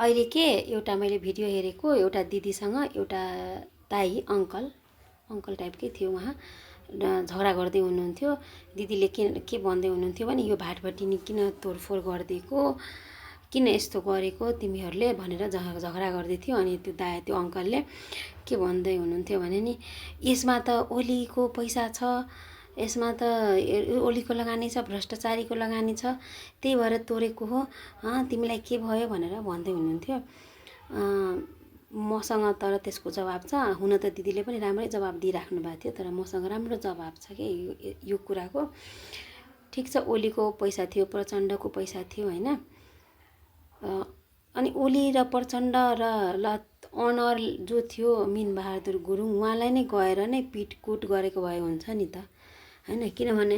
अहिले के एउटा मैले भिडियो हेरेको एउटा दिदीसँग एउटा दाइ अङ्कल टाइपकै थियो उहाँ झगडा गर्दै हुनुहुन्थ्यो। दिदीले के भन्दै हुनुहुन्थ्यो भने यो भाटबटिनी किन तोडफोड गरिदिएको, किन यस्तो गरेको तिमीहरूले भनेर झगडा गर्दै थियो। अनि त्यो अङ्कलले के भन्दै हुनुहुन्थ्यो भने नि यसमा त ओलीको पैसा छ, यसमा त ओलीको लगानी छ, भ्रष्टाचारीको लगानी छ, त्यही भएर तोडेको हो, तिमीलाई के भयो भनेर भन्दै हुनुहुन्थ्यो। मसँग तर त्यसको जवाब छ। हुन त दिदीले पनि राम्रै जवाब दिइराख्नु भएको थियो, तर मसँग राम्रो जवाब छ कि यो कुराको। ठिक छ, ओलीको पैसा थियो, प्रचण्डको पैसा थियो होइन। अनि ओली र प्रचण्ड र अनर जो थियो मिनबहादुर गुरुङ, उहाँलाई नै गएर नै पिटकुट गरेको भए हुन्छ नि त होइन। किनभने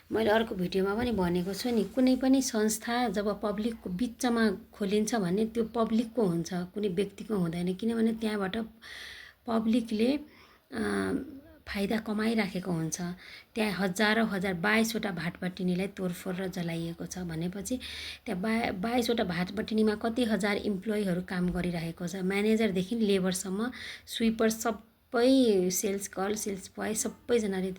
मैले अर्को भिडियोमा पनि भनेको छु नि, कुनै पनि संस्था जब पब्लिकको बिचमा खोलिन्छ भने त्यो पब्लिकको हुन्छ, कुनै व्यक्तिको हुँदैन। किनभने त्यहाँबाट पब्लिकले फाइदा कमाइराखेको हुन्छ। त्यहाँ हजारौँ 22वटा भाटबटिनीलाई तोडफोड र जलाइएको छ भनेपछि त्यहाँ 22वटा भाटबटिनीमा कति हजार इम्प्लोइहरू काम गरिरहेको छ, म्यानेजरदेखि लेबरसम्म, स्विपर सबै, सेल्स गर्ल, सेल्स बोय सबैजनाले,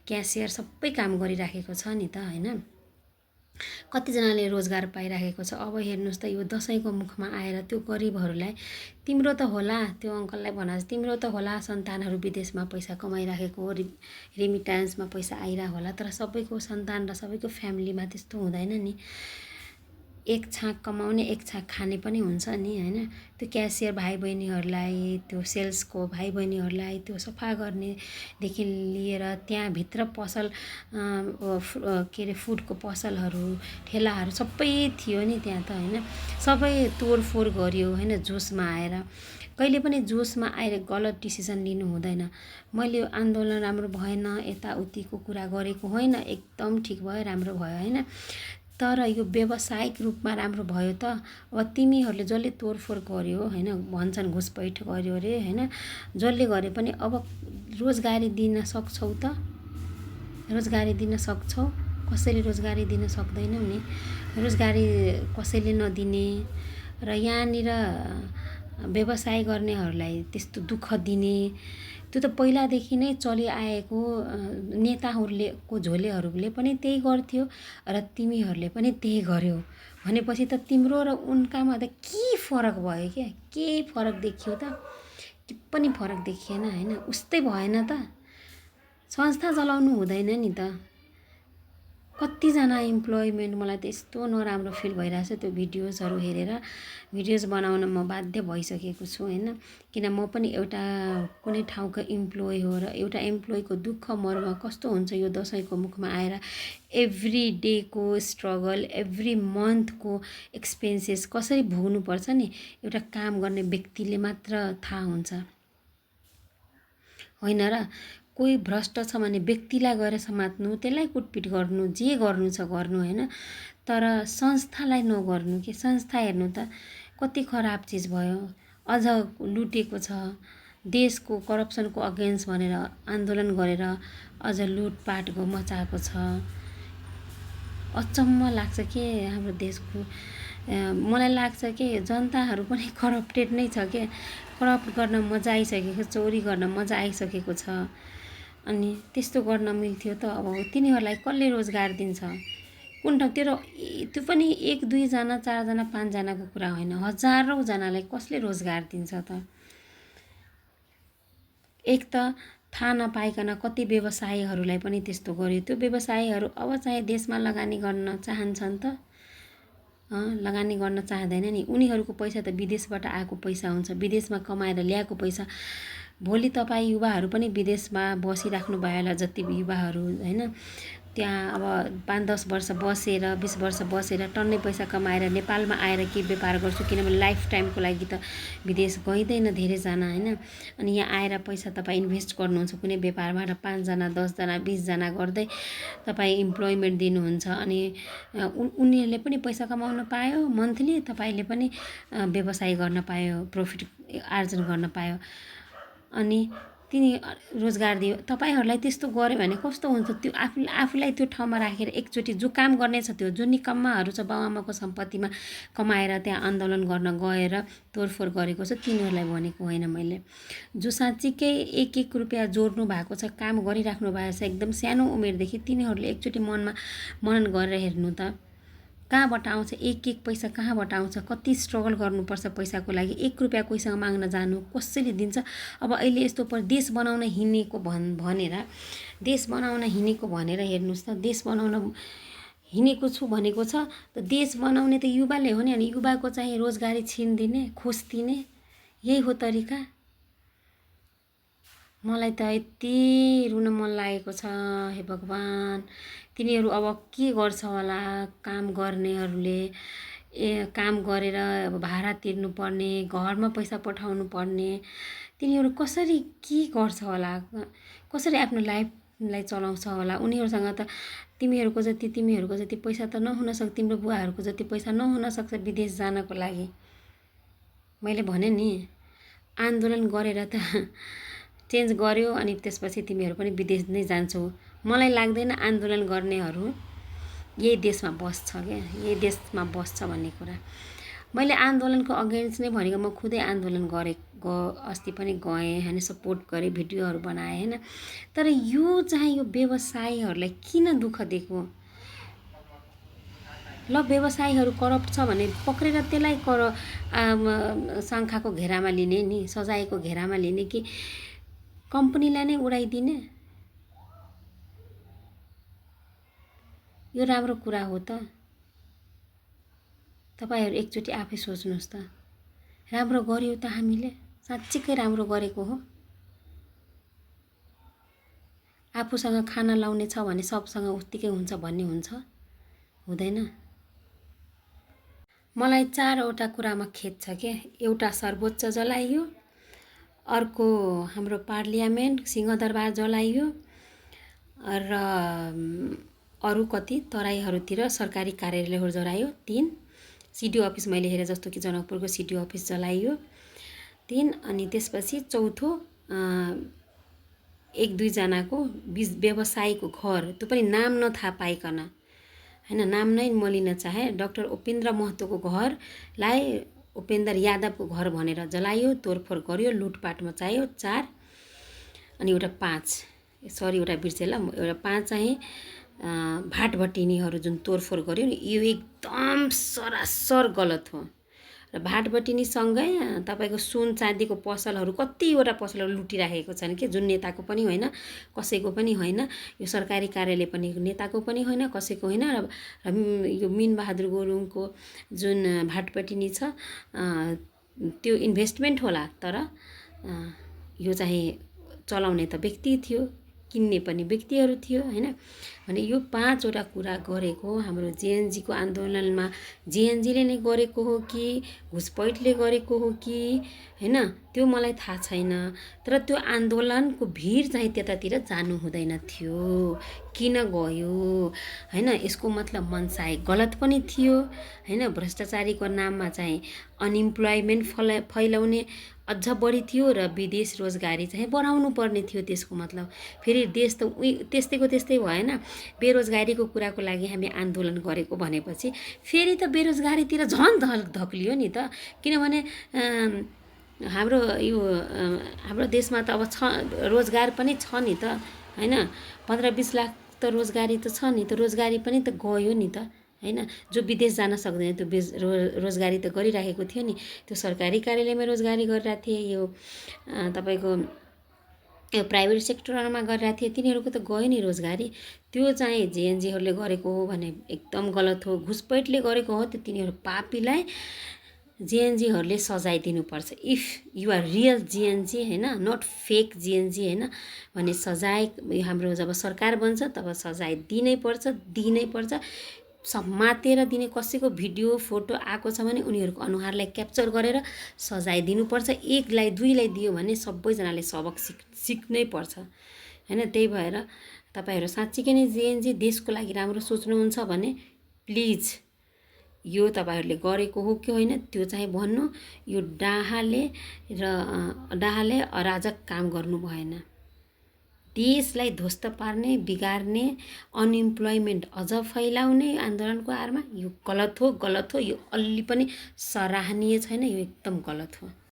क्यासियर सबै काम गरिराखेको छ नि त होइन। कतिजनाले रोजगार पाइराखेको छ। अब हेर्नुहोस् त यो दसैँको मुखमा आएर त्यो गरिबहरूलाई, तिम्रो त होला, त्यो अङ्कललाई भन्छ तिम्रो त होला सन्तानहरू विदेशमा पैसा कमाइराखेको, रिमिट्यान्समा पैसा आइरहेको होला, तर सबैको सन्तान र सबैको फ्यामिलीमा त्यस्तो हुँदैन नि। एक छाक कमाउने एक छाक खाने पनि हुन्छ नि होइन। त्यो क्यासियर भाइ बहिनीहरूलाई, त्यो सेल्सको भाइ बहिनीहरूलाई, त्यो सफा गर्नेदेखि लिएर त्यहाँभित्र पसल के अरे फुडको पसलहरू, ठेलाहरू सबै थियो नि त्यहाँ त होइन। सबै तोडफोड गर्यो होइन जोसमा आएर। कहिले पनि जोसमा आएर गलत डिसिजन लिनु हुँदैन। मैले आन्दोलन राम्रो भएन यताउतिको कुरा गरेको होइन, एकदम ठिक भयो, राम्रो भयो होइन। तर यो व्यावसायिक रूपमा राम्रो भयो त। अब तिमीहरूले जसले तोडफोड गर्यो होइन, भन्छन् घुसपैठ गर्यो अरे होइन, जसले गरे पनि अब रोजगारी दिन सक्छौ त? रोजगारी दिन सक्छौ? कसैले रोजगारी दिन सक्दैनौ नि। रोजगारी कसैले नदिने र यहाँनिर व्यवसाय गर्नेहरूलाई त्यस्तो दुःख दिने, त्यो त पहिलादेखि नै चलिआएको। नेताहरूले को झोलेहरूले पनि त्यही गर्थ्यो र तिमीहरूले पनि त्यही गर्यौ भनेपछि त तिम्रो र उनकामा त के फरक भयो क्या? के फरक देखियो त? के पनि फरक देखिएन होइन। उस्तै भएन त? संस्था चलाउनु हुँदैन नि त। कतिजना इम्प्लोइमेन्ट, मलाई त यस्तो नराम्रो फिल भइरहेछ त्यो भिडियोजहरू हेरेर। भिडियोज बनाउन म बाध्य भइसकेको छु होइन। किन म पनि एउटा कुनै ठाउँको इम्प्लोइ हो र एउटा इम्प्लोइको दुःख मर्म कस्तो हुन्छ यो दसैँको मुखमा आएर एभ्री डेको स्ट्रगल, एभ्री मन्थको एक्सपेन्सेस कसरी भोग्नुपर्छ नि एउटा काम गर्ने व्यक्तिले मात्र थाहा हुन्छ होइन र। कोही भ्रष्ट छ भने व्यक्तिलाई गएर समात्नु, त्यसलाई कुटपिट गर्नु, जे गर्नु छ गर्नु होइन, तर संस्थालाई नगर्नु। कि संस्था हेर्नु त कति खराब चिज भयो। अझ लुटेको छ, देशको करप्सनको अगेन्स्ट भनेर आन्दोलन गरेर अझ लुटपाट मचाएको छ। अचम्म लाग्छ कि हाम्रो देशको। मलाई लाग्छ कि जनताहरू पनि करप्टेड नै छ के। करप्ट गर्न मजा आइसकेको, चोरी गर्न मजा आइसकेको छ। अनि त्यस्तो गर्न मिल्थ्यो त? अब तिनीहरूलाई कसले रोजगार दिन्छ? कुन ठाउँतिर? त्यो पनि 1 2 जना 4 जना 5 जनाको कुरा होइन, हजारौँ जनालाई कसले रोजगार दिन्छ त? एक त थाहा नपाइकन कति व्यवसायीहरूलाई पनि त्यस्तो गर्यो। त्यो व्यवसायीहरू अब चाहिँ देशमा लगानी गर्न चाहन्छन् त? लगानी गर्न चाहँदैन नि। उनीहरूको पैसा त विदेशबाट आएको पैसा हुन्छ, विदेशमा कमाएर ल्याएको पैसा। भोलि तपाईँ युवाहरू पनि विदेशमा बसिराख्नु भयो होला, जति युवाहरू होइन, त्यहाँ अब 5-10 वर्ष बसेर 20 वर्ष बसेर टन्नै पैसा कमाएर नेपालमा आएर के व्यापार गर्छु, किनभने लाइफ टाइमको लागि त विदेश गइँदैन धेरैजना होइन। अनि यहाँ आएर पैसा तपाईँ इन्भेस्ट गर्नुहुन्छ कुनै व्यापारमा र 5 जना 10 जना 20 जना गर्दै तपाईँ इम्प्लोइमेन्ट दिनुहुन्छ। अनि उनीहरूले पनि पैसा कमाउन पायो मन्थली, तपाईँले पनि व्यवसाय गर्न पायो, प्रफिट आर्जन गर्न पायो। अनि तिनी रोजगार दियो। तपाईहरूलाई त्यस्तो गर्यो भने कस्तो हुन्छ? त्यो आफूलाई त्यो ठाउँमा राखेर एकचोटि जो काम गर्ने छ त्यो जो निकम्माहरू छ बाबुआमाको सम्पत्तिमा कमाएर त्यहाँ आन्दोलन गर्न गएर तोडफोड गरेको छ तिनीहरूलाई भनेको होइन मैले। जो साँच्चीकै एक एक रुपियाँ जोड्नु भएको छ, काम गरिराख्नु भएको छ एकदम सानो उमेरदेखि, तिनीहरूले एकचोटि मनन गरेर हेर्नु त कहाँबाट आउँछ एक एक पैसा, कहाँबाट आउँछ, कति स्ट्रगल गर्नुपर्छ पैसाको लागि। 1 रुपियाँ कोहीसँग माग्न जानु कसैले दिन्छ? अब अहिले यस्तो देश बनाउन हिँडेको भनेर हेर्नुहोस् त, देश बनाउन हिँडेको छु भनेको छ त देश बनाउने त युवाले हो नि। अनि युवाको चाहिँ रोजगारी छिनदिने, खोस्दिने, यही हो तरिका? मलाई त यति रुन मन लागेको छ। हे भगवान्, तिनीहरू अब के गर्छ होला? काम गर्नेहरूले काम गरेर अब भाडा तिर्नु पर्ने, घरमा पैसा पठाउनु पर्ने, तिनीहरू कसरी के गर्छ होला? कसरी आफ्नो लाइफलाई चलाउँछ होला? उनीहरूसँग त तिमीहरूको जति पैसा त नहुन सक्छ, तिम्रो बुवाहरूको जति पैसा नहुन सक्छ विदेश जानको लागि। मैले भने नि आन्दोलन गरेर त चेन्ज गर्यो अनि त्यसपछि तिमीहरू पनि विदेश नै जान्छौ। मलाई लाग्दैन आन्दोलन गर्नेहरू यही देशमा बस्छ क्या, यही देशमा बस्छ भन्ने कुरा। मैले आन्दोलनको अगेन्स्ट नै भनेको, म खुदै आन्दोलन अस्ति पनि गएँ होइन, सपोर्ट गरेँ, भिडियोहरू बनाएँ होइन। तर यो चाहिँ यो व्यवसायीहरूलाई किन दुःख दिएको? ल व्यवसायीहरू करप्ट छ भने पक्रेर त्यसलाई शङ्खाको घेरामा लिने नि, सजायको घेरामा लिने कि कम्पनीलाई नै उडाइदिने? यो राम्रो कुरा हो त? तपाईहरू एकचोटि आफै सोच्नुहोस् त। राम्रो गर्यो त हामीले? साँच्चीकै राम्रो गरेको हो? आफूसँग खाना लाउने छ भने सबसँग उत्तिकै हुन्छ भन्ने हुन्छ? हुँदैन। मलाई 4वटा कुरामा खेद छ के। एउटा सर्वोच्च जलाइयो, अर्को हाम्रो पार्लियामेन्ट सिंहदरबार जलाइयो, र अरू कति तराईहरूतिर सरकारी कार्यालयहरू जलाइयो। 3 सिडिओ अफिस मैले हेरे जस्तो कि जनकपुरको सिडिओ अफिस जलाइयो 3। अनि त्यसपछि चौथो 1-2 जनाको व्यवसायीको घर, त्यो पनि नाम नथाहा पाइकन हैन, नाम नै म लिन चाहे, डाक्टर उपेन्द्र महतोको घरलाई उपेन्द्र यादवको घर भनेर जलाइयो, तोडफोड गर्यो, लुटपाट मचायो। 4 अनि एउटा 5 एउटा बिर्सेँ ल, एउटा 5 चाहिँ भाटभटिनीहरू जुन तोडफोड गर्यो नि, यो एकदम सरासर गलत हो। र भाटभटिनीसँगै तपाईँको सुन चाँदीको पसलहरू, कतिवटा पसलहरू लुटिराखेको छन् कि, जुन नेताको पनि होइन, कसैको पनि होइन, यो सरकारी कार्यालय पनि नेताको पनि होइन, कसैको होइन। र यो मीनबहादुर गुरुङको जुन भाटभटिनी छ त्यो इन्भेस्टमेन्ट होला, तर यो चाहिँ चलाउने त व्यक्ति थियो, किन्ने पनि व्यक्तिहरू थियो होइन। भने यो 5वटा कुरा गरेको हाम्रो जेएनजीको आन्दोलनमा जेएनजीले नै गरेको हो कि घुसपैठले गरेको हो कि होइन, त्यो मलाई थाहा छैन। तर त्यो आन्दोलनको भिड चाहिँ त्यतातिर जानु हुँदैन थियो। किन गयो होइन? यसको मतलब मनसाय गलत पनि थियो होइन। भ्रष्टाचारीको नाममा चाहिँ अनइम्प्लोइमेन्ट फैलाउने अझ बढी थियो, र विदेश रोजगारी चाहिँ बढाउनु पर्ने थियो। त्यसको मतलब फेरि देश त त्यस्तैको त्यस्तै भएन। बेरोजगारीको कुराको लागि हामी आन्दोलन गरेको भनेपछि फेरि त बेरोजगारीतिर झन् धक्लियो नि त। किनभने हाम्रो देशमा त अब रोजगार पनि छ नि त होइन। 15-20 लाख त रोजगारी त छ नि त, रोजगारी पनि त गयो नि त होइन। जो विदेश जान सक्दैन त्यो रोजगारी त गरिराखेको थियो नि। त्यो सरकारी कार्यालयमा रोजगारी गरिरहेको थिए, यो तपाईँको यो प्राइभेट सेक्टरमा गरिरहेको थिए, तिनीहरूको त गयो नि रोजगारी। त्यो चाहिँ जेएनजीहरूले गरेको हो भने एकदम गलत हो। घुसपैठले गरेको हो त तिनीहरू पापीलाई जेएनजीहरूले सजाय दिनुपर्छ। If you are real Gen Z होइन, नट फेक जेएनजी होइन भने सजाय हाम्रो जब सरकार बन्छ तब सजाय दिनै पर्छ। समातेर दिने। कसैको भिडियो फोटो आएको छ भने उनीहरूको अनुहारलाई क्याप्चर गरेर सजाय दिनुपर्छ। 1लाई 2लाई दियो भने सबैजनाले सबक सिक्नै पर्छ होइन। त्यही भएर तपाईँहरू साँच्चीकै नै जेएनजी देशको लागि राम्रो सोच्नुहुन्छ भने प्लिज यो तपाईँहरूले गरेको हो कि होइन त्यो चाहिँ भन्नु। यो डाहाले अराजक काम गर्नु भएन। देशलाई ध्वस्त पार्ने, बिगार्ने, अनइम्प्लोइमेन्ट अझ फैलाउने आन्दोलनको आरमा यो गलत हो। यो अलि पनि सराहनीय छैन, यो एकदम गलत हो।